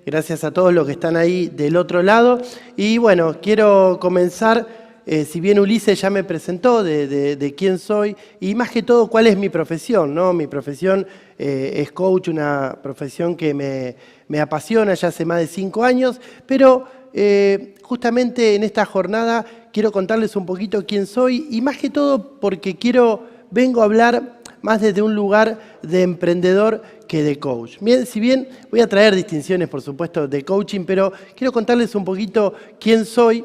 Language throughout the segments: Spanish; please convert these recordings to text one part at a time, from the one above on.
gracias a todos los que están ahí del otro lado. Y bueno, quiero comenzar, si bien Ulises ya me presentó de quién soy y más que todo cuál es mi profesión, ¿no? Mi profesión es coach, una profesión que me apasiona ya hace más de 5 años, pero justamente en esta jornada quiero contarles un poquito quién soy y más que todo porque vengo a hablar más desde un lugar de emprendedor que de coach. Bien, si bien voy a traer distinciones, por supuesto, de coaching, pero quiero contarles un poquito quién soy,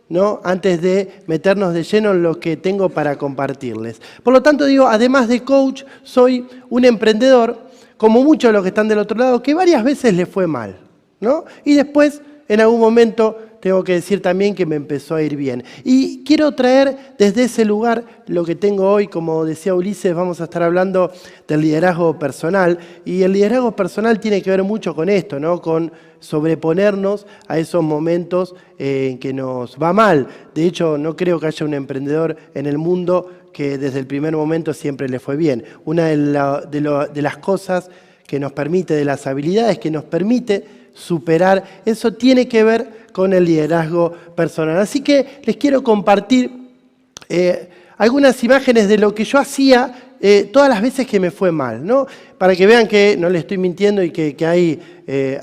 ¿no? Antes de meternos de lleno en lo que tengo para compartirles. Por lo tanto, digo, además de coach, soy un emprendedor, como muchos de los que están del otro lado, que varias veces le fue mal, ¿no? Y después, en algún momento, tengo que decir también que me empezó a ir bien. Y quiero traer desde ese lugar lo que tengo hoy, como decía Ulises, vamos a estar hablando del liderazgo personal. Y el liderazgo personal tiene que ver mucho con esto, ¿no? Con sobreponernos a esos momentos en que nos va mal. De hecho, no creo que haya un emprendedor en el mundo que desde el primer momento siempre le fue bien. Una de las cosas que nos permite, de las habilidades que nos permite superar, eso tiene que ver con el liderazgo personal. Así que les quiero compartir algunas imágenes de lo que yo hacía todas las veces que me fue mal, ¿no? Para que vean que no les estoy mintiendo y que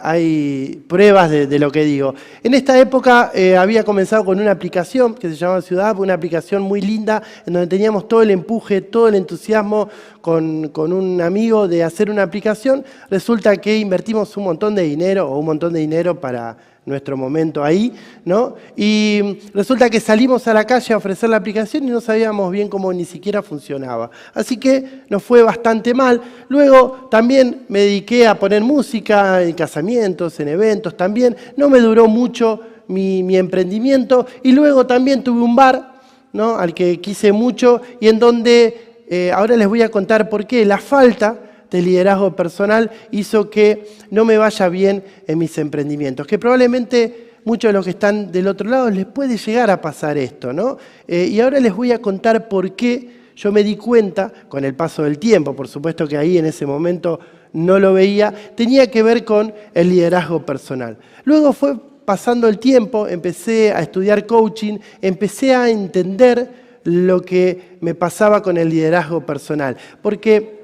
hay pruebas de lo que digo. En esta época había comenzado con una aplicación que se llamaba Ciudad, una aplicación muy linda, en donde teníamos todo el empuje, todo el entusiasmo con un amigo de hacer una aplicación. Resulta que invertimos un montón de dinero para nuestro momento ahí, ¿no? Y resulta que salimos a la calle a ofrecer la aplicación y no sabíamos bien cómo ni siquiera funcionaba. Así que nos fue bastante mal. Luego también me dediqué a poner música en casamientos, en eventos también. No me duró mucho mi emprendimiento. Y luego también tuve un bar, ¿no? Al que quise mucho y en donde ahora les voy a contar por qué la falta de liderazgo personal hizo que no me vaya bien en mis emprendimientos. Que probablemente muchos de los que están del otro lado les puede llegar a pasar esto, ¿no? Y ahora les voy a contar por qué yo me di cuenta, con el paso del tiempo, por supuesto que ahí en ese momento no lo veía, tenía que ver con el liderazgo personal. Luego fue pasando el tiempo, empecé a estudiar coaching, empecé a entender lo que me pasaba con el liderazgo personal. Porque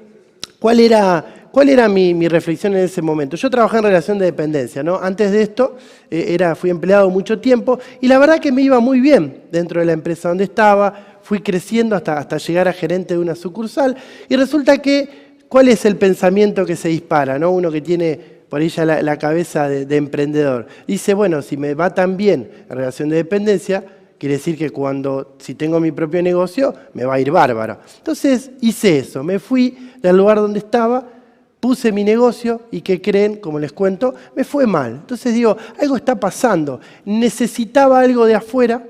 ¿cuál era mi reflexión en ese momento? Yo trabajaba en relación de dependencia, ¿no? Antes de esto fui empleado mucho tiempo y la verdad que me iba muy bien dentro de la empresa donde estaba, fui creciendo hasta llegar a gerente de una sucursal y resulta que, ¿cuál es el pensamiento que se dispara, ¿no? Uno que tiene por ahí ya la cabeza de emprendedor. Dice, bueno, si me va tan bien en relación de dependencia, quiere decir que si tengo mi propio negocio, me va a ir bárbaro. Entonces hice eso, me fui del lugar donde estaba, puse mi negocio y ¿qué creen? Como les cuento, me fue mal. Entonces digo, algo está pasando, necesitaba algo de afuera,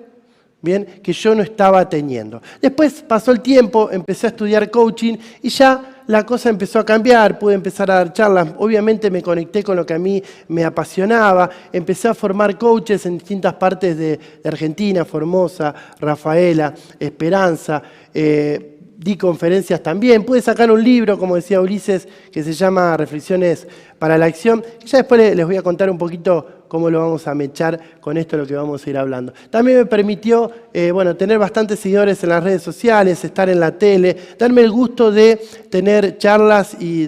bien, que yo no estaba teniendo. Después pasó el tiempo, empecé a estudiar coaching y ya la cosa empezó a cambiar, pude empezar a dar charlas, obviamente me conecté con lo que a mí me apasionaba, empecé a formar coaches en distintas partes de Argentina, Formosa, Rafaela, Esperanza, di conferencias también, pude sacar un libro, como decía Ulises, que se llama Reflexiones para la Acción, y ya después les voy a contar un poquito cómo lo vamos a mechar con esto de lo que vamos a ir hablando. También me permitió tener bastantes seguidores en las redes sociales, estar en la tele, darme el gusto de tener charlas y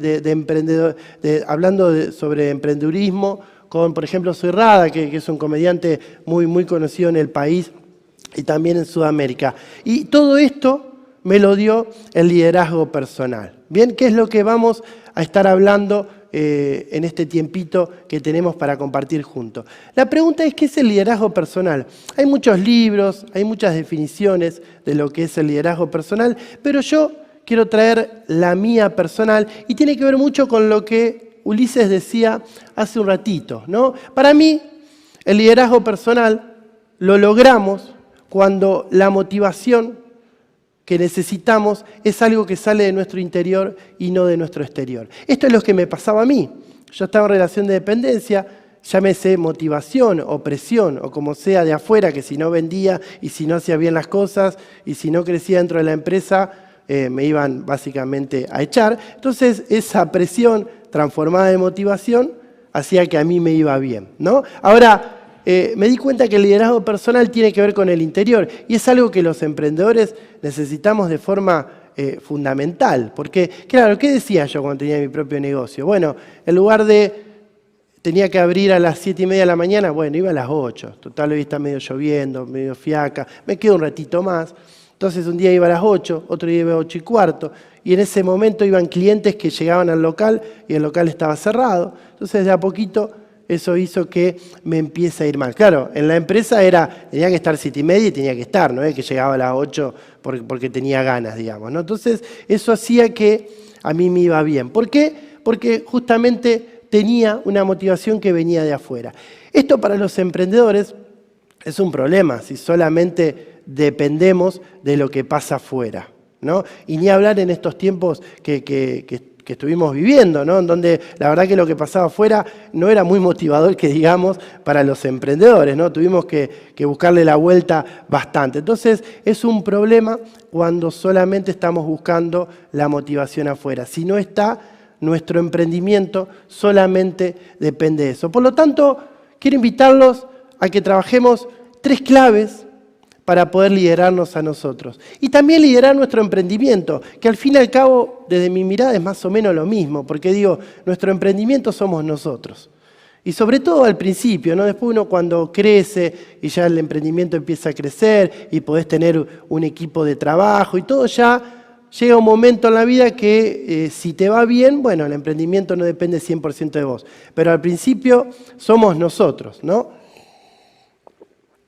hablando sobre emprendedurismo con, por ejemplo, Soy Rada, que es un comediante muy, muy conocido en el país y también en Sudamérica. Y todo esto me lo dio el liderazgo personal. Bien, ¿qué es lo que vamos a estar hablando en este tiempito que tenemos para compartir juntos? La pregunta es, ¿qué es el liderazgo personal? Hay muchos libros, hay muchas definiciones de lo que es el liderazgo personal, pero yo quiero traer la mía personal y tiene que ver mucho con lo que Ulises decía hace un ratito, ¿no? Para mí, el liderazgo personal lo logramos cuando la motivación que necesitamos es algo que sale de nuestro interior y no de nuestro exterior. Esto es lo que me pasaba a mí. Yo estaba en relación de dependencia, llámese motivación o presión o como sea de afuera, que si no vendía y si no hacía bien las cosas y si no crecía dentro de la empresa, me iban básicamente a echar. Entonces esa presión transformada en motivación hacía que a mí me iba bien, ¿no? Ahora, me di cuenta que el liderazgo personal tiene que ver con el interior y es algo que los emprendedores necesitamos de forma fundamental. Porque, claro, ¿qué decía yo cuando tenía mi propio negocio? Bueno, en lugar de tenía que abrir a las 7:30 de la mañana, bueno, iba a las 8. Total, hoy está medio lloviendo, medio fiaca, me quedo un ratito más. Entonces un día iba a las 8, otro día iba a 8:15, y en ese momento iban clientes que llegaban al local y el local estaba cerrado. Entonces de a poquito eso hizo que me empiece a ir mal. Claro, en la empresa tenía que estar 7:30 y tenía que estar, no es que llegaba a las 8 porque tenía ganas, digamos, ¿no? Entonces eso hacía que a mí me iba bien. ¿Por qué? Porque justamente tenía una motivación que venía de afuera. Esto para los emprendedores es un problema si solamente dependemos de lo que pasa afuera, ¿no? Y ni hablar en estos tiempos que estuvimos viviendo, ¿no? En donde la verdad que lo que pasaba afuera no era muy motivador, que digamos, para los emprendedores, ¿no? Tuvimos que buscarle la vuelta bastante. Entonces es un problema cuando solamente estamos buscando la motivación afuera. Si no está, nuestro emprendimiento solamente depende de eso. Por lo tanto, quiero invitarlos a que trabajemos 3 claves para poder liderarnos a nosotros. Y también liderar nuestro emprendimiento, que al fin y al cabo, desde mi mirada, es más o menos lo mismo, porque digo, nuestro emprendimiento somos nosotros. Y sobre todo al principio, ¿no? Después uno cuando crece y ya el emprendimiento empieza a crecer y podés tener un equipo de trabajo y todo, ya llega un momento en la vida que si te va bien, bueno, el emprendimiento no depende 100% de vos. Pero al principio somos nosotros, ¿no?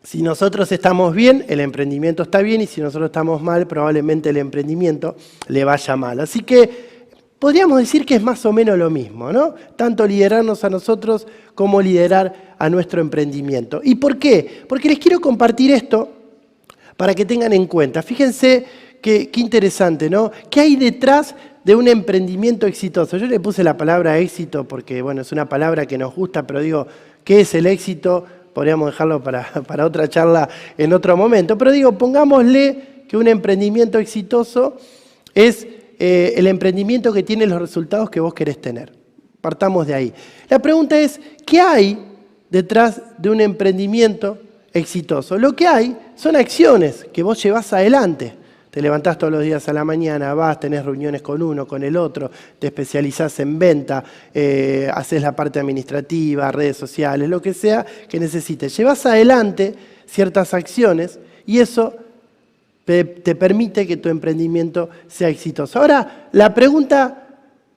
Si nosotros estamos bien, el emprendimiento está bien, y si nosotros estamos mal, probablemente el emprendimiento le vaya mal. Así que podríamos decir que es más o menos lo mismo, ¿no? Tanto liderarnos a nosotros como liderar a nuestro emprendimiento. ¿Y por qué? Porque les quiero compartir esto para que tengan en cuenta. Fíjense qué interesante, ¿no? ¿Qué hay detrás de un emprendimiento exitoso? Yo le puse la palabra éxito porque, bueno, es una palabra que nos gusta, pero digo, ¿qué es el éxito? Podríamos dejarlo para otra charla en otro momento. Pero digo, pongámosle que un emprendimiento exitoso es el emprendimiento que tiene los resultados que vos querés tener. Partamos de ahí. La pregunta es, ¿qué hay detrás de un emprendimiento exitoso? Lo que hay son acciones que vos llevás adelante. Te levantás todos los días a la mañana, vas, tenés reuniones con uno, con el otro, te especializás en venta, haces la parte administrativa, redes sociales, lo que sea que necesites. Llevas adelante ciertas acciones y eso te permite que tu emprendimiento sea exitoso. Ahora, la pregunta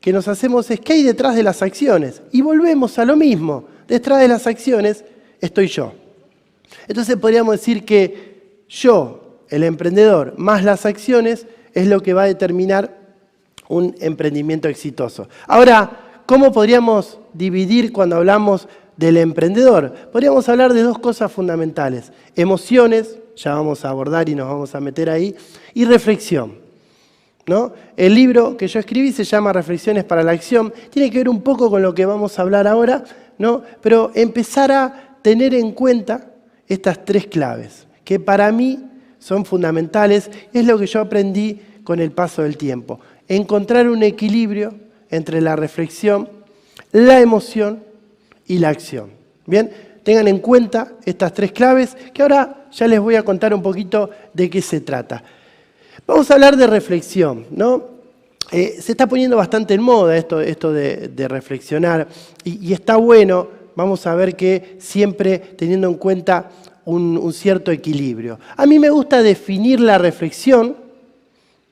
que nos hacemos es, ¿qué hay detrás de las acciones? Y volvemos a lo mismo. Detrás de las acciones estoy yo. Entonces podríamos decir que yo, el emprendedor, más las acciones, es lo que va a determinar un emprendimiento exitoso. Ahora, ¿cómo podríamos dividir cuando hablamos del emprendedor? Podríamos hablar de 2 cosas fundamentales. Emociones, ya vamos a abordar y nos vamos a meter ahí, y reflexión, ¿no? El libro que yo escribí se llama Reflexiones para la Acción. Tiene que ver un poco con lo que vamos a hablar ahora, ¿no? Pero empezar a tener en cuenta estas 3 claves, que para mí son fundamentales, es lo que yo aprendí con el paso del tiempo. Encontrar un equilibrio entre la reflexión, la emoción y la acción. Bien, tengan en cuenta estas 3 claves que ahora ya les voy a contar un poquito de qué se trata. Vamos a hablar de reflexión, ¿no? Se está poniendo bastante en moda esto de reflexionar y está bueno, vamos a ver que siempre teniendo en cuenta un cierto equilibrio. A mí me gusta definir la reflexión,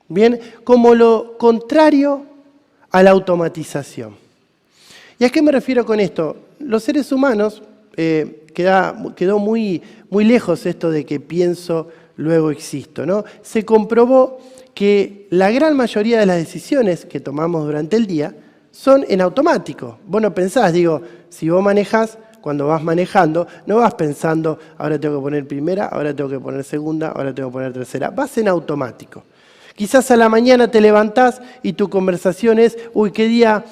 ¿bien?, como lo contrario a la automatización. ¿Y a qué me refiero con esto? Los seres humanos, quedó muy lejos esto de que pienso, luego existo, ¿no? Se comprobó que la gran mayoría de las decisiones que tomamos durante el día son en automático. Vos no pensás, digo, si vos manejás, cuando vas manejando, no vas pensando, ahora tengo que poner primera, ahora tengo que poner segunda, ahora tengo que poner tercera. Vas en automático. Quizás a la mañana te levantás y tu conversación es, uy, qué día,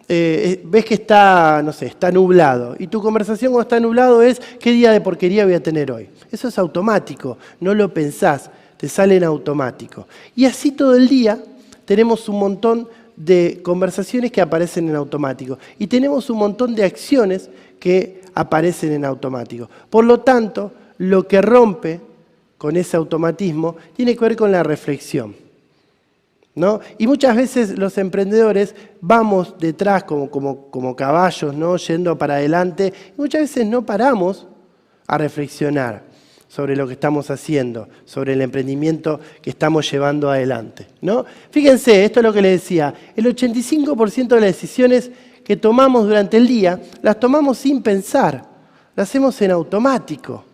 ves que está, no sé, está nublado. Y tu conversación cuando está nublado es, qué día de porquería voy a tener hoy. Eso es automático, no lo pensás, te sale en automático. Y así todo el día tenemos un montón de conversaciones que aparecen en automático y tenemos un montón de acciones que aparecen en automático. Por lo tanto, lo que rompe con ese automatismo tiene que ver con la reflexión, ¿no? Y muchas veces los emprendedores vamos detrás como caballos, ¿no? Yendo para adelante, y muchas veces no paramos a reflexionar sobre lo que estamos haciendo, sobre el emprendimiento que estamos llevando adelante, ¿no? Fíjense, esto es lo que les decía, el 85% de las decisiones que tomamos durante el día, las tomamos sin pensar, las hacemos en automático.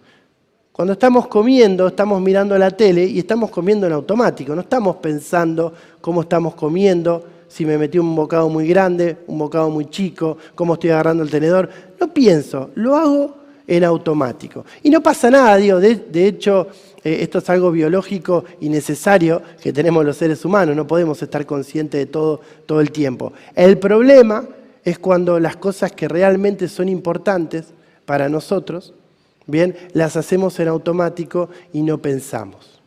Cuando estamos comiendo, estamos mirando la tele y estamos comiendo en automático, no estamos pensando cómo estamos comiendo, si me metí un bocado muy grande, un bocado muy chico, cómo estoy agarrando el tenedor. No pienso, lo hago en automático. Y no pasa nada, digo, de hecho, esto es algo biológico y necesario que tenemos los seres humanos, no podemos estar conscientes de todo el tiempo. El problema es cuando las cosas que realmente son importantes para nosotros, bien, las hacemos en automático y no pensamos.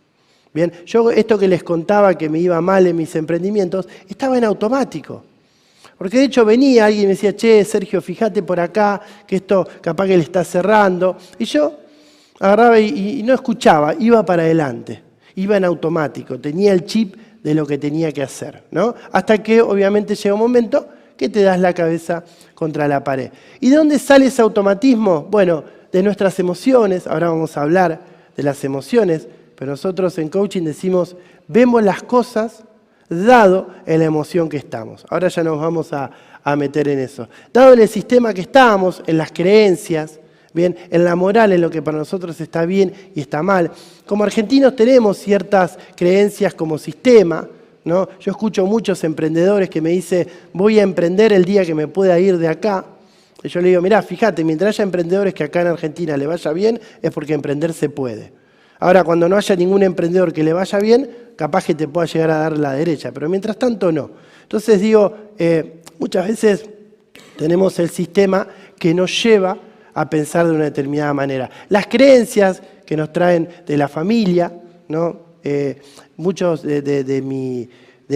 Bien, yo esto que les contaba que me iba mal en mis emprendimientos, estaba en automático. Porque de hecho venía alguien y me decía, che, Sergio, fíjate por acá, que esto capaz que le está cerrando. Y yo agarraba y no escuchaba, iba para adelante, iba en automático, tenía el chip de lo que tenía que hacer, ¿no? Hasta que obviamente llega un momento que te das la cabeza contra la pared. ¿Y de dónde sale ese automatismo? Bueno, de nuestras emociones, ahora vamos a hablar de las emociones, pero nosotros en coaching decimos, vemos las cosas dado en la emoción que estamos. Ahora ya nos vamos a meter en eso. Dado en el sistema que estamos, en las creencias, bien, en la moral, en lo que para nosotros está bien y está mal. Como argentinos tenemos ciertas creencias como sistema, ¿no? Yo escucho muchos emprendedores que me dicen, voy a emprender el día que me pueda ir de acá. Y yo le digo, mirá, fíjate, mientras haya emprendedores que acá en Argentina le vaya bien, es porque emprender se puede. Ahora, cuando no haya ningún emprendedor que le vaya bien, capaz que te pueda llegar a dar la derecha, pero mientras tanto no. Entonces digo, muchas veces tenemos el sistema que nos lleva a pensar de una determinada manera. Las creencias que nos traen de la familia, ¿no? Muchos de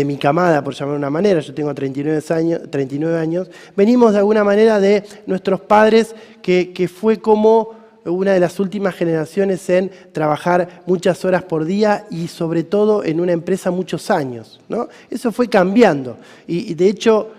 mi camada, por llamar de una manera, yo tengo 39 años, venimos de alguna manera de nuestros padres, que fue como una de las últimas generaciones en trabajar muchas horas por día y sobre todo en una empresa muchos años, ¿no? Eso fue cambiando y de hecho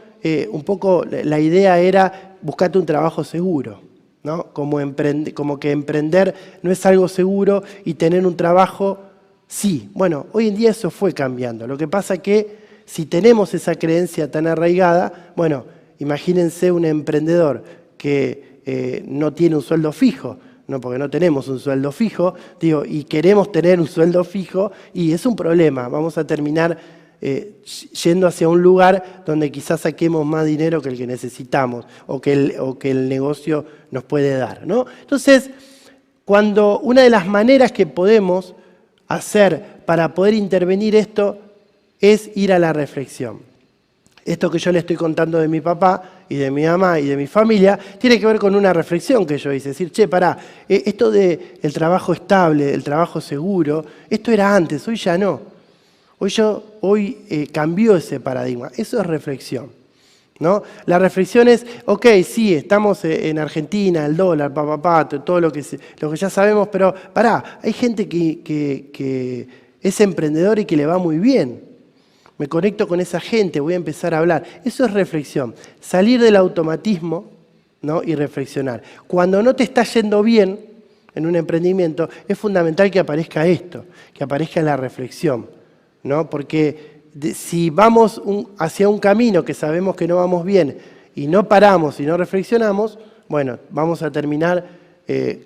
un poco la idea era buscarte un trabajo seguro, ¿no? Como que emprender no es algo seguro y tener un trabajo sí. Bueno, hoy en día eso fue cambiando. Lo que pasa que si tenemos esa creencia tan arraigada, bueno, imagínense un emprendedor que no tiene un sueldo fijo, no, porque no tenemos un sueldo fijo, digo, y queremos tener un sueldo fijo, y es un problema. Vamos a terminar yendo hacia un lugar donde quizás saquemos más dinero que el que necesitamos o que el negocio nos puede dar, ¿no? Entonces, cuando una de las maneras que podemos hacer para poder intervenir esto es ir a la reflexión. Esto que yo le estoy contando de mi papá y de mi mamá y de mi familia tiene que ver con una reflexión que yo hice. Decir, che, pará, esto del trabajo estable, el trabajo seguro, esto era antes, hoy ya no. Hoy cambió ese paradigma. Eso es reflexión, ¿no? La reflexión es, ok, sí, estamos en Argentina, el dólar, todo lo que ya sabemos, pero pará, hay gente que es emprendedor y que le va muy bien. Me conecto con esa gente, voy a empezar a hablar. Eso es reflexión. Salir del automatismo, ¿no? Y reflexionar. Cuando no te está yendo bien en un emprendimiento, es fundamental que aparezca esto, que aparezca la reflexión, ¿no? Porque si vamos hacia un camino que sabemos que no vamos bien y no paramos y no reflexionamos, bueno, vamos a terminar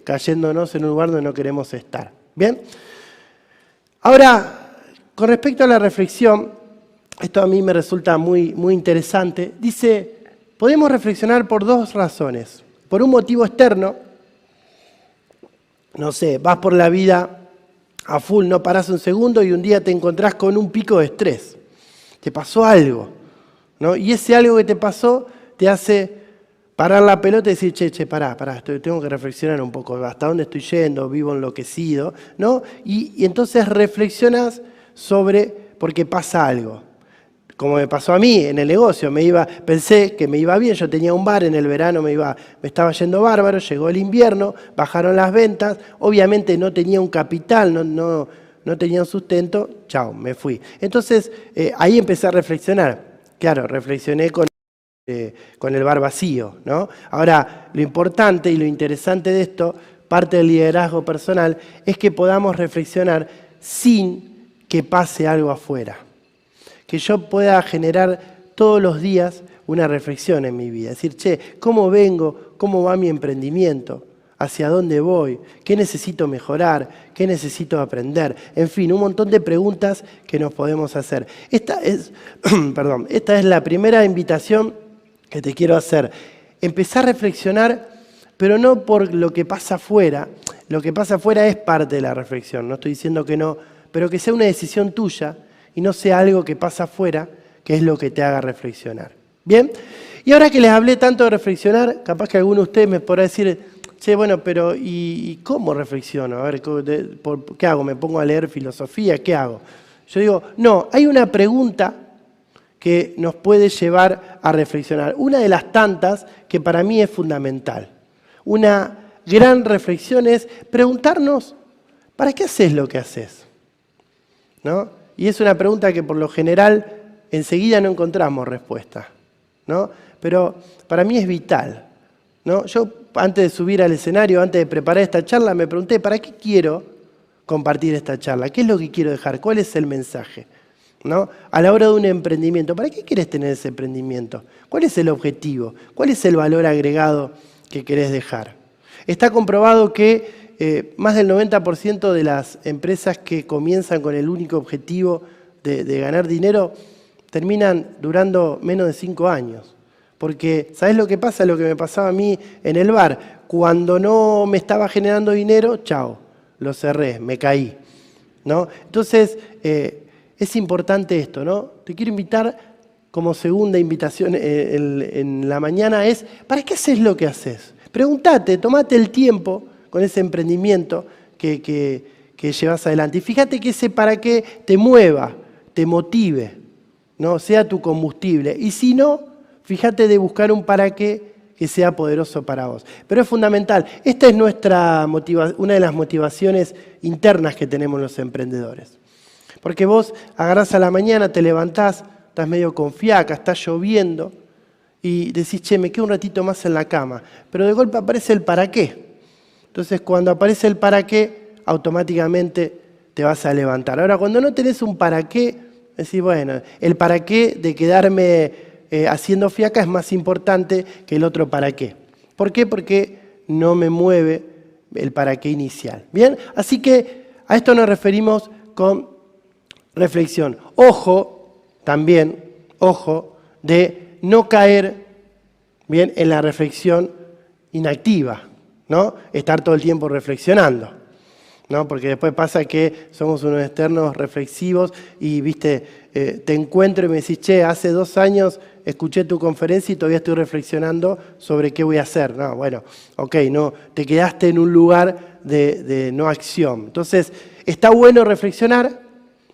cayéndonos en un lugar donde no queremos estar. ¿Bien? Ahora, con respecto a la reflexión, esto a mí me resulta muy, muy interesante. Dice, podemos reflexionar por dos razones. Por un motivo externo, no sé, vas por la vida a full, no parás un segundo y un día te encontrás con un pico de estrés. Te pasó algo, ¿no? Y ese algo que te pasó te hace parar la pelota y decir, che, pará, tengo que reflexionar un poco. ¿Hasta dónde estoy yendo? Vivo enloquecido, ¿no? Y entonces reflexionas sobre por qué pasa algo. Como me pasó a mí en el negocio, pensé que me iba bien, yo tenía un bar, en el verano me estaba yendo bárbaro, llegó el invierno, bajaron las ventas, obviamente no tenía un capital, no tenía un sustento, chao, me fui. Entonces ahí empecé a reflexionar, claro, reflexioné con el bar vacío, ¿no? Ahora, lo importante y lo interesante de esto, parte del liderazgo personal, es que podamos reflexionar sin que pase algo afuera. Que yo pueda generar todos los días una reflexión en mi vida. Decir, che, ¿cómo vengo? ¿Cómo va mi emprendimiento? ¿Hacia dónde voy? ¿Qué necesito mejorar? ¿Qué necesito aprender? En fin, un montón de preguntas que nos podemos hacer. Esta es la primera invitación que te quiero hacer. Empezar a reflexionar, pero no por lo que pasa afuera. Lo que pasa afuera es parte de la reflexión, no estoy diciendo que no, pero que sea una decisión tuya y no sea algo que pasa afuera, que es lo que te haga reflexionar. ¿Bien? Y ahora que les hablé tanto de reflexionar, capaz que alguno de ustedes me podrá decir, che, bueno, pero ¿y cómo reflexiono? A ver, ¿qué hago? ¿Me pongo a leer filosofía? ¿Qué hago? Yo digo, no, hay una pregunta que nos puede llevar a reflexionar. Una de las tantas que para mí es fundamental. Una gran reflexión es preguntarnos, ¿para qué haces lo que haces? ¿No? Y es una pregunta que por lo general enseguida no encontramos respuesta, ¿no? Pero para mí es vital, ¿no? Yo antes de subir al escenario, antes de preparar esta charla, me pregunté, ¿para qué quiero compartir esta charla? ¿Qué es lo que quiero dejar? ¿Cuál es el mensaje? ¿No? A la hora de un emprendimiento, ¿para qué querés tener ese emprendimiento? ¿Cuál es el objetivo? ¿Cuál es el valor agregado que querés dejar? Está comprobado que más del 90% de las empresas que comienzan con el único objetivo de ganar dinero terminan durando menos de 5 años. Porque, ¿sabés lo que pasa? Lo que me pasaba a mí en el bar. Cuando no me estaba generando dinero, chao, lo cerré, me caí, ¿no? Entonces, es importante esto, ¿no? Te quiero invitar como segunda invitación en la mañana es, ¿para qué haces lo que haces? Pregúntate, tomate el tiempo con ese emprendimiento que llevas adelante. Y fíjate que ese para qué te mueva, te motive, ¿no? Sea tu combustible. Y si no, fíjate de buscar un para qué que sea poderoso para vos. Pero es fundamental. Esta es una de las motivaciones internas que tenemos los emprendedores. Porque vos agarrás a la mañana, te levantás, estás medio con fiaca, está lloviendo, y decís, che, me quedo un ratito más en la cama. Pero de golpe aparece el para qué. Entonces, cuando aparece el para qué, automáticamente te vas a levantar. Ahora, cuando no tenés un para qué, decís, bueno, el para qué de quedarme haciendo fiaca es más importante que el otro para qué. ¿Por qué? Porque no me mueve el para qué inicial. ¿Bien? Así que a esto nos referimos con reflexión. Ojo, también, ojo, de no caer, bien, en la reflexión inactiva, ¿no? Estar todo el tiempo reflexionando, ¿no? Porque después pasa que somos unos externos reflexivos y, viste, te encuentro y me decís, che, hace 2 años escuché tu conferencia y todavía estoy reflexionando sobre qué voy a hacer. No, bueno, ok, no, te quedaste en un lugar de no acción. Entonces, está bueno reflexionar,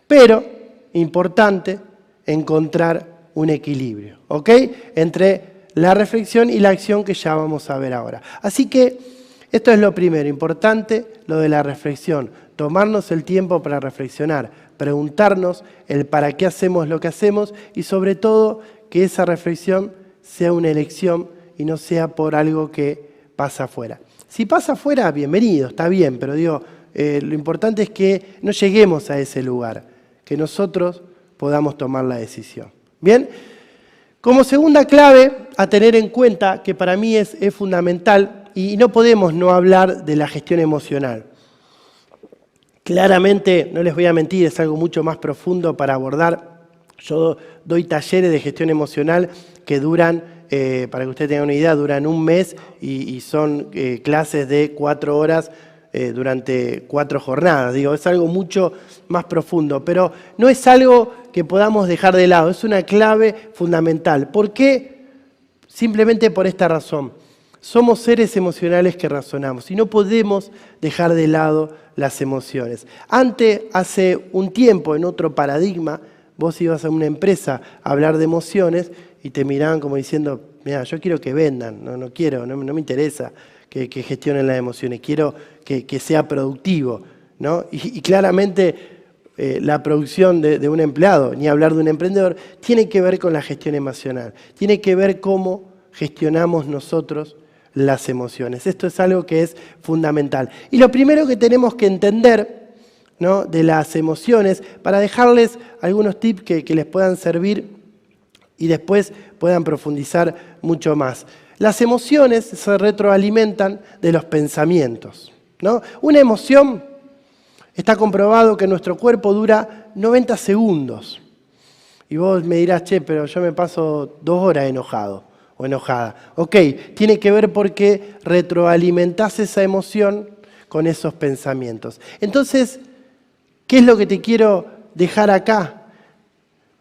pero importante encontrar un equilibrio, ¿ok? Entre la reflexión y la acción que ya vamos a ver ahora. Así que esto es lo primero, importante, lo de la reflexión. Tomarnos el tiempo para reflexionar, preguntarnos el para qué hacemos lo que hacemos y sobre todo que esa reflexión sea una elección y no sea por algo que pasa afuera. Si pasa afuera, bienvenido, está bien, pero digo, lo importante es que no lleguemos a ese lugar, que nosotros podamos tomar la decisión. ¿Bien? Como segunda clave a tener en cuenta, que para mí es fundamental, y no podemos no hablar de la gestión emocional. Claramente, no les voy a mentir, es algo mucho más profundo para abordar. Yo doy talleres de gestión emocional que duran, para que ustedes tengan una idea, duran 1 mes y son clases de 4 horas durante 4 jornadas. Digo, es algo mucho más profundo, pero no es algo que podamos dejar de lado, es una clave fundamental. ¿Por qué? Simplemente por esta razón. Somos seres emocionales que razonamos y no podemos dejar de lado las emociones. Hace un tiempo, en otro paradigma, vos ibas a una empresa a hablar de emociones y te miraban como diciendo, mira, yo quiero que vendan, no quiero, no me interesa que gestionen las emociones, quiero que sea productivo, ¿no? Y claramente la producción de un empleado, ni hablar de un emprendedor, tiene que ver con la gestión emocional, tiene que ver cómo gestionamos nosotros las emociones. Esto es algo que es fundamental. Y lo primero que tenemos que entender, ¿no?, de las emociones, para dejarles algunos tips que les puedan servir y después puedan profundizar mucho más. Las emociones se retroalimentan de los pensamientos, ¿no? Una emoción, está comprobado que nuestro cuerpo dura 90 segundos. Y vos me dirás, che, pero yo me paso 2 horas enojado o enojada. Ok, tiene que ver porque retroalimentás esa emoción con esos pensamientos. Entonces, ¿qué es lo que te quiero dejar acá?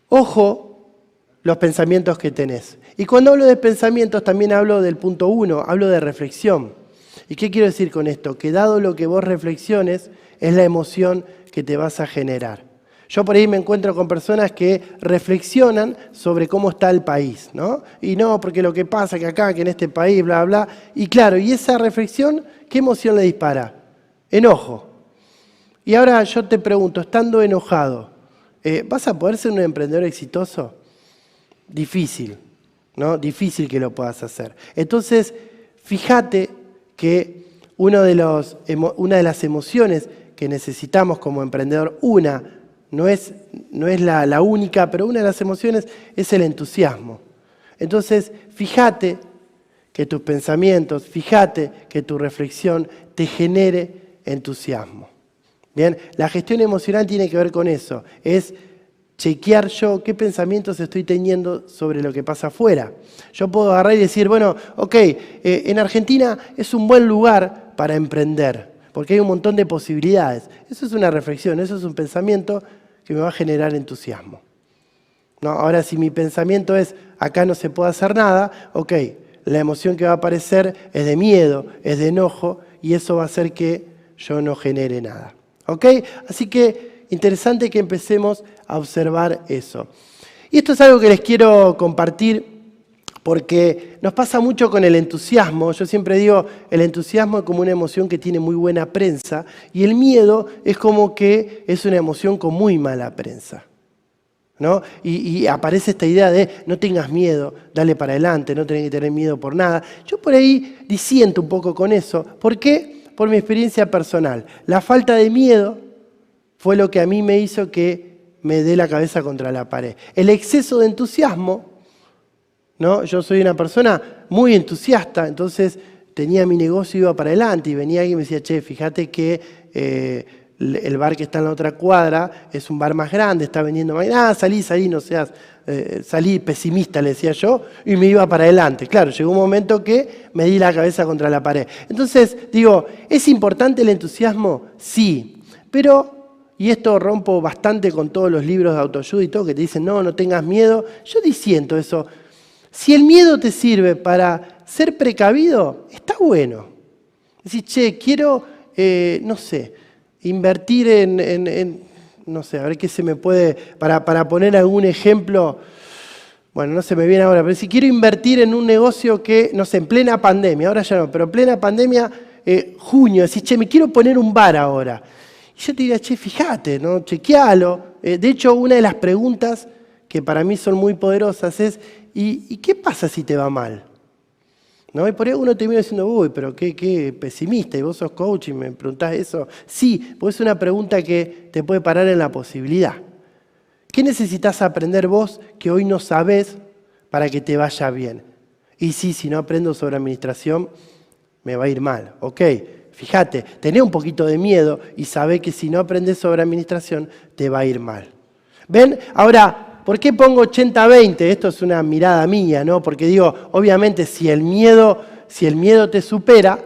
Ojo los pensamientos que tenés. Y cuando hablo de pensamientos también hablo del punto 1, hablo de reflexión. ¿Y qué quiero decir con esto? Que dado lo que vos reflexiones, es la emoción que te vas a generar. Yo por ahí me encuentro con personas que reflexionan sobre cómo está el país, ¿no? Y no, porque lo que pasa que acá, que en este país, bla, bla. Y claro, y esa reflexión, ¿qué emoción le dispara? Enojo. Y ahora yo te pregunto, estando enojado, ¿vas a poder ser un emprendedor exitoso? Difícil, ¿no? Difícil que lo puedas hacer. Entonces, fíjate que una de las emociones que necesitamos como emprendedor, no es la única, pero una de las emociones es el entusiasmo. Entonces, fíjate que tus pensamientos, fíjate que tu reflexión te genere entusiasmo. Bien, la gestión emocional tiene que ver con eso, es chequear yo qué pensamientos estoy teniendo sobre lo que pasa afuera. Yo puedo agarrar y decir, bueno, ok, en Argentina es un buen lugar para emprender, porque hay un montón de posibilidades. Eso es una reflexión, eso es un pensamiento que me va a generar entusiasmo. No, ahora, si mi pensamiento es, acá no se puede hacer nada, ok, la emoción que va a aparecer es de miedo, es de enojo, y eso va a hacer que yo no genere nada. ¿Ok? Así que interesante que empecemos a observar eso. Y esto es algo que les quiero compartir porque nos pasa mucho con el entusiasmo. Yo siempre digo, el entusiasmo es como una emoción que tiene muy buena prensa y el miedo es como que es una emoción con muy mala prensa, ¿no? Y aparece esta idea de no tengas miedo, dale para adelante, no tenés que tener miedo por nada. Yo por ahí disiento un poco con eso. ¿Por qué? Por mi experiencia personal. La falta de miedo fue lo que a mí me hizo que me dé la cabeza contra la pared. El exceso de entusiasmo, ¿no? Yo soy una persona muy entusiasta, entonces tenía mi negocio, iba para adelante y venía alguien y me decía, che, fíjate que el bar que está en la otra cuadra es un bar más grande, está vendiendo más. Salí, no seas, salí pesimista, le decía yo, y me iba para adelante. Claro, llegó un momento que me di la cabeza contra la pared. Entonces, digo, ¿es importante el entusiasmo? Sí, pero... Y esto rompo bastante con todos los libros de autoayuda y todo, que te dicen, no tengas miedo. Yo disiento eso. Si el miedo te sirve para ser precavido, está bueno. Decís, che, quiero, no sé, invertir no sé, a ver qué se me puede, para poner algún ejemplo, bueno, no se me viene ahora, pero si quiero invertir en un negocio que, no sé, en plena pandemia, ahora ya no, pero en plena pandemia, junio, decís, che, me quiero poner un bar ahora. Y yo te diría, che, fíjate, ¿no? Chequealo. De hecho, una de las preguntas que para mí son muy poderosas es, ¿y qué pasa si te va mal? ¿No? Y por ahí uno termina diciendo, uy, pero qué pesimista, y vos sos coach y me preguntás eso. Sí, porque es una pregunta que te puede parar en la posibilidad. ¿Qué necesitas aprender vos que hoy no sabés para que te vaya bien? Y sí, si no aprendo sobre administración, me va a ir mal. Ok, fíjate, tenés un poquito de miedo y sabés que si no aprendés sobre administración, te va a ir mal. ¿Ven? Ahora, ¿por qué pongo 80-20? Esto es una mirada mía, ¿no? Porque digo, obviamente, si el miedo te supera,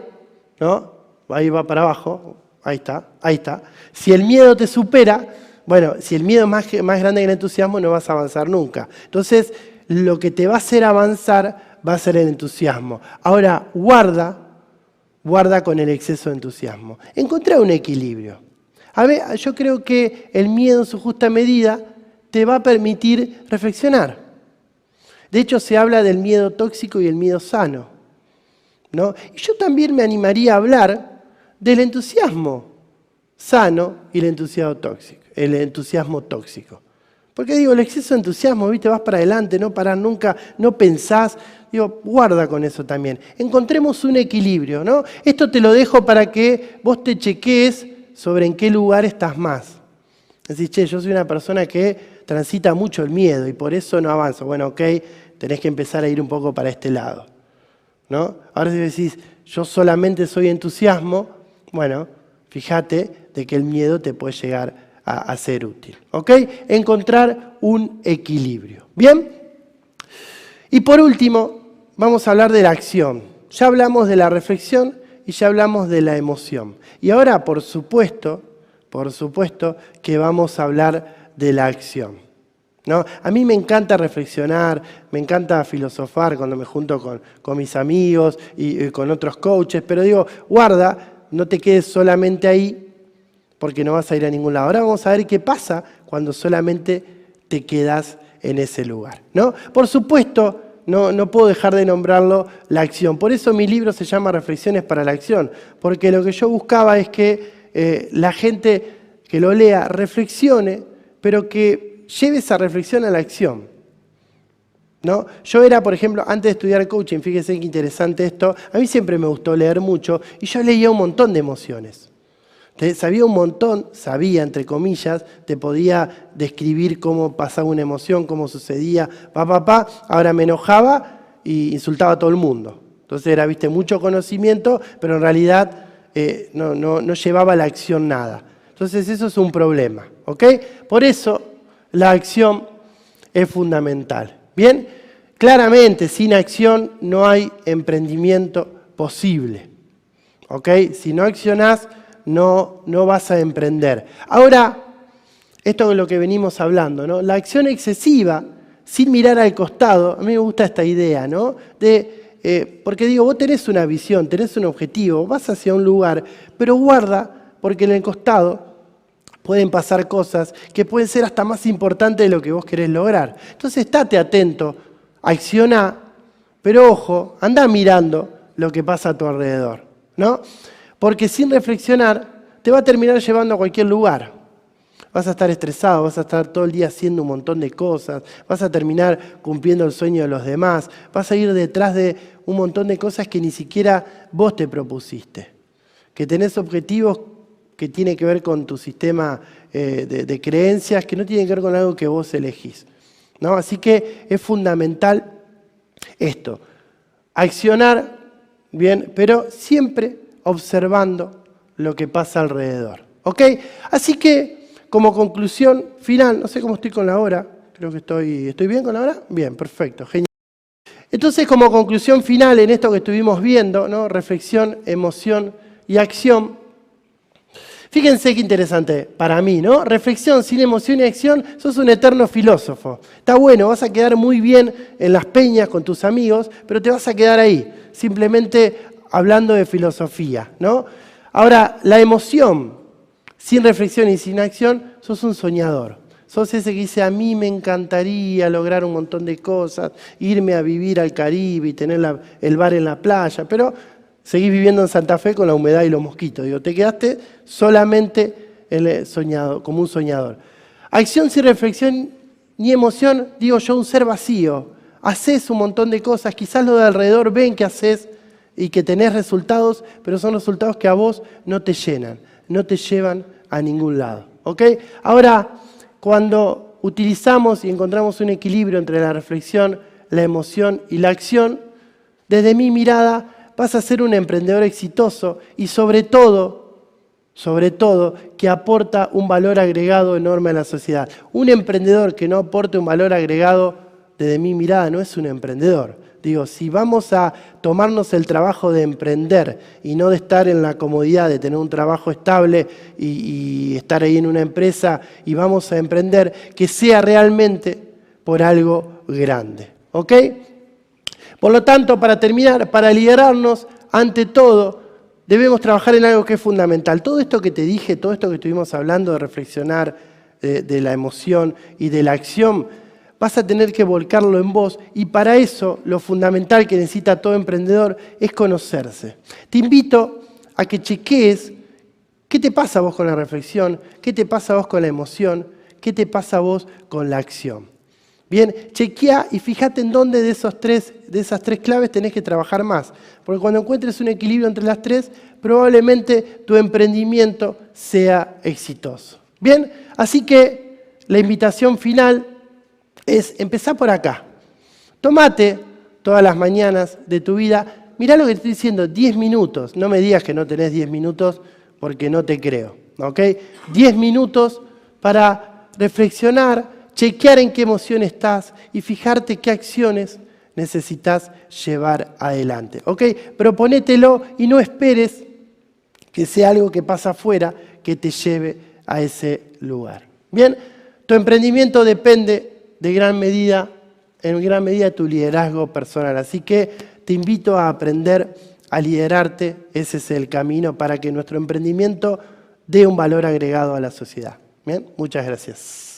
¿no? Ahí va para abajo, ahí está. Si el miedo te supera, bueno, si el miedo es más grande que el entusiasmo, no vas a avanzar nunca. Entonces, lo que te va a hacer avanzar va a ser el entusiasmo. Ahora, guarda con el exceso de entusiasmo. Encontrá un equilibrio. A ver, yo creo que el miedo en su justa medida te va a permitir reflexionar. De hecho, se habla del miedo tóxico y el miedo sano, ¿no? Y yo también me animaría a hablar del entusiasmo sano y el entusiasmo tóxico. Porque digo, el exceso de entusiasmo, ¿viste? Vas para adelante, no parás nunca, no pensás. Digo, guarda con eso también. Encontremos un equilibrio, ¿no? Esto te lo dejo para que vos te chequees sobre en qué lugar estás más. Decís, che, yo soy una persona que transita mucho el miedo y por eso no avanzo. Bueno, ok, tenés que empezar a ir un poco para este lado, ¿no? Ahora si decís, yo solamente soy entusiasmo, bueno, fíjate de que el miedo te puede llegar a ser útil, ¿ok? Encontrar un equilibrio. ¿Bien? Y por último, vamos a hablar de la acción. Ya hablamos de la reflexión y ya hablamos de la emoción. Y ahora, por supuesto que vamos a hablar de la acción, ¿no? A mí me encanta reflexionar, me encanta filosofar cuando me junto con mis amigos y con otros coaches, pero digo, guarda, no te quedes solamente ahí porque no vas a ir a ningún lado. Ahora vamos a ver qué pasa cuando solamente te quedas en ese lugar, ¿no? Por supuesto, no puedo dejar de nombrarlo la acción. Por eso mi libro se llama Reflexiones para la Acción, porque lo que yo buscaba es que la gente que lo lea reflexione, pero que lleve esa reflexión a la acción, ¿no? Yo era, por ejemplo, antes de estudiar coaching, fíjese qué interesante esto, a mí siempre me gustó leer mucho y yo leía un montón de emociones. Sabía un montón, entre comillas, te podía describir cómo pasaba una emoción, cómo sucedía, ahora me enojaba y insultaba a todo el mundo. Entonces era, viste, mucho conocimiento, pero en realidad no llevaba a la acción nada. Entonces eso es un problema, ¿ok? Por eso la acción es fundamental. Bien, claramente sin acción no hay emprendimiento posible, ¿ok? Si no accionás, no vas a emprender. Ahora, esto es lo que venimos hablando, ¿no? La acción excesiva, sin mirar al costado, a mí me gusta esta idea, ¿no? Porque digo, vos tenés una visión, tenés un objetivo, vas hacia un lugar, pero guarda, porque en el costado pueden pasar cosas que pueden ser hasta más importantes de lo que vos querés lograr. Entonces, estate atento, acciona, pero ojo, anda mirando lo que pasa a tu alrededor, ¿no? Porque sin reflexionar te va a terminar llevando a cualquier lugar. Vas a estar estresado, vas a estar todo el día haciendo un montón de cosas, vas a terminar cumpliendo el sueño de los demás, vas a ir detrás de un montón de cosas que ni siquiera vos te propusiste, que tenés objetivos que tienen que ver con tu sistema de creencias, que no tienen que ver con algo que vos elegís, ¿no? Así que es fundamental esto, accionar bien, pero siempre observando lo que pasa alrededor, ¿ok? Así que, como conclusión final, no sé cómo estoy con la hora, creo que ¿estoy bien con la hora? Bien, perfecto, genial. Entonces, como conclusión final en esto que estuvimos viendo, ¿no? Reflexión, emoción y acción, fíjense qué interesante para mí, ¿no? Reflexión sin emoción y acción, sos un eterno filósofo. Está bueno, vas a quedar muy bien en las peñas con tus amigos, pero te vas a quedar ahí, simplemente hablando de filosofía, ¿no? Ahora, la emoción, sin reflexión y sin acción, sos un soñador. Sos ese que dice, a mí me encantaría lograr un montón de cosas, irme a vivir al Caribe y tener el bar en la playa, pero seguís viviendo en Santa Fe con la humedad y los mosquitos. Digo, te quedaste solamente soñado, como un soñador. Acción sin reflexión ni emoción, digo yo, un ser vacío. Haces un montón de cosas, quizás los de alrededor ven que haces y que tenés resultados, pero son resultados que a vos no te llenan, no te llevan a ningún lado, ¿ok? Ahora, cuando utilizamos y encontramos un equilibrio entre la reflexión, la emoción y la acción, desde mi mirada vas a ser un emprendedor exitoso y sobre todo, que aporta un valor agregado enorme a la sociedad. Un emprendedor que no aporte un valor agregado, desde mi mirada, no es un emprendedor. Digo, si vamos a tomarnos el trabajo de emprender y no de estar en la comodidad de tener un trabajo estable y estar ahí en una empresa y vamos a emprender, que sea realmente por algo grande, ¿ok? Por lo tanto, para terminar, para liderarnos, ante todo, debemos trabajar en algo que es fundamental. Todo esto que te dije, todo esto que estuvimos hablando de reflexionar, de la emoción y de la acción, vas a tener que volcarlo en vos y para eso lo fundamental que necesita todo emprendedor es conocerse. Te invito a que chequees qué te pasa a vos con la reflexión, qué te pasa a vos con la emoción, qué te pasa a vos con la acción. Bien, chequea y fíjate en dónde de esas tres claves tenés que trabajar más. Porque cuando encuentres un equilibrio entre las tres, probablemente tu emprendimiento sea exitoso. Bien, así que la invitación final es empezar por acá. Tomate todas las mañanas de tu vida. Mirá lo que te estoy diciendo, 10 minutos. No me digas que no tenés 10 minutos porque no te creo. ¿Ok? 10 minutos para reflexionar, chequear en qué emoción estás y fijarte qué acciones necesitas llevar adelante. ¿Ok? Proponételo y no esperes que sea algo que pasa afuera que te lleve a ese lugar. Bien, tu emprendimiento depende en gran medida de tu liderazgo personal. Así que te invito a aprender a liderarte. Ese es el camino para que nuestro emprendimiento dé un valor agregado a la sociedad. Bien, muchas gracias.